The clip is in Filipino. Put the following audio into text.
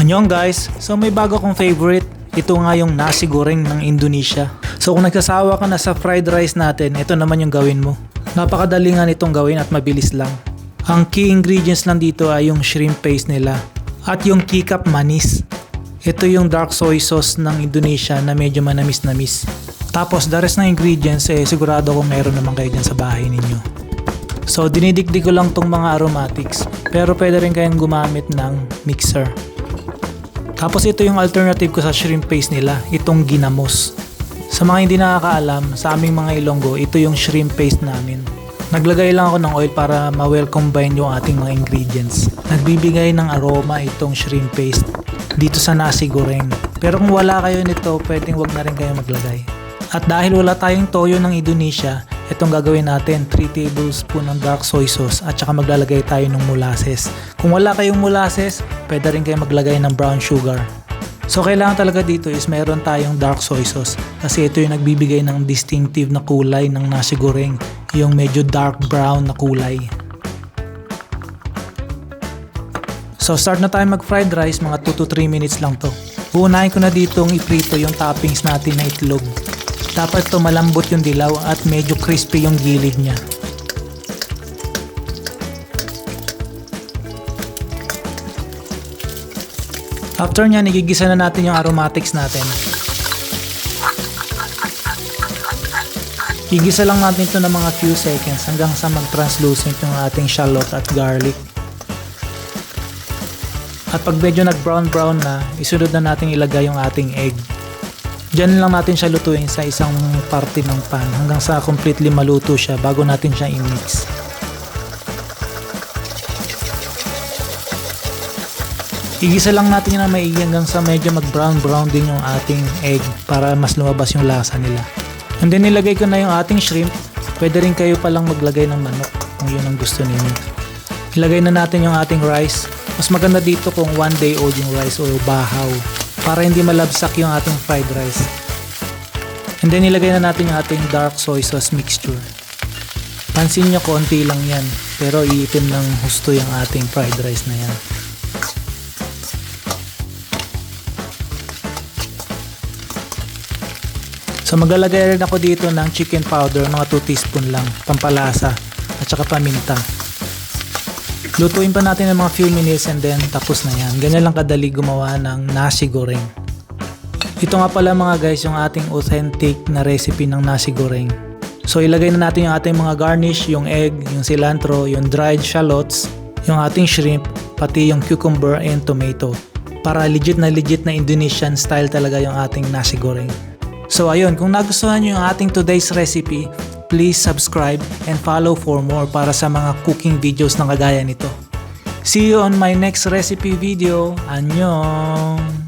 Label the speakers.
Speaker 1: Annyeong guys! So may bago kong favorite. Ito nga yung nasi goreng ng Indonesia. So kung nagsasawa ka na sa fried rice natin, ito naman yung gawin mo. Napakadali nga nitong gawin at mabilis lang. Ang key ingredients lang dito ay yung shrimp paste nila at yung kikap manis. Ito yung dark soy sauce ng Indonesia na medyo manamis-namis. Tapos the rest ng ingredients sigurado kung meron naman kayo dyan sa bahay ninyo. So dinidikdik ko lang tong mga aromatics, pero pwede rin kayong gumamit ng mixer. Tapos ito yung alternative ko sa shrimp paste nila, itong ginamos. Sa mga hindi nakakaalam, sa aming mga Ilonggo, ito yung shrimp paste namin. Naglagay lang ako ng oil para ma-well combine yung ating mga ingredients. Nagbibigay ng aroma itong shrimp paste dito sa nasi goreng. Pero kung wala kayo nito, pwedeng wag na rin kayo maglagay. At dahil wala tayong toyo ng Indonesia, itong gagawin natin 3 tablespoon ng dark soy sauce at saka maglalagay tayo ng molasses. Kung wala kayong molasses, pwede rin kayo maglagay ng brown sugar. So kailangan talaga dito is mayroon tayong dark soy sauce kasi ito yung nagbibigay ng distinctive na kulay ng nasi goreng, yung medyo dark brown na kulay. So start na tayo mag fried rice, mga 2 to 3 minutes lang to. Uunahin ko na ditong iprito yung toppings natin na itlog. Dapat ito malambot yung dilaw at medyo crispy yung gilid niya. After nyan, igigisa na natin yung aromatics natin. Igisa lang natin ito ng mga few seconds hanggang sa mag-translucent yung ating shallot at garlic. At pag medyo nag-brown na, isunod na natin ilagay yung ating egg. Diyan lang natin siya lutuin sa isang parte ng pan hanggang sa completely maluto siya bago natin siya i-mix. Igisa lang natin yun na maigi hanggang sa medyo mag-brown din yung ating egg para mas lumabas yung lasa nila. And then nilagay ko na yung ating shrimp. Pwede rin kayo palang maglagay ng manok kung yun ang gusto ninyo. Ilagay na natin yung ating rice. Mas maganda dito kung 1 day old yung rice o bahaw, para hindi malabsak yung ating fried rice. And then ilagay na natin yung ating dark soy sauce mixture. Pansin nyo, konti lang yan, pero iitim ng husto yung ating fried rice na yan. So maglalagay rin ako dito ng chicken powder, mga 2 teaspoon lang, pampalasa, at saka paminta. Lutuin pa natin ng mga few minutes and then tapos na yan. Ganyan lang kadali gumawa ng nasi goreng. Ito nga pala mga guys yung ating authentic na recipe ng nasi goreng. So ilagay na natin yung ating mga garnish, yung egg, yung cilantro, yung dried shallots, yung ating shrimp, pati yung cucumber and tomato. Para legit na Indonesian style talaga yung ating nasi goreng. So ayun, kung nagustuhan nyo yung ating today's recipe, please subscribe and follow for more para sa mga cooking videos na kagaya nito. See you on my next recipe video. Annyeong!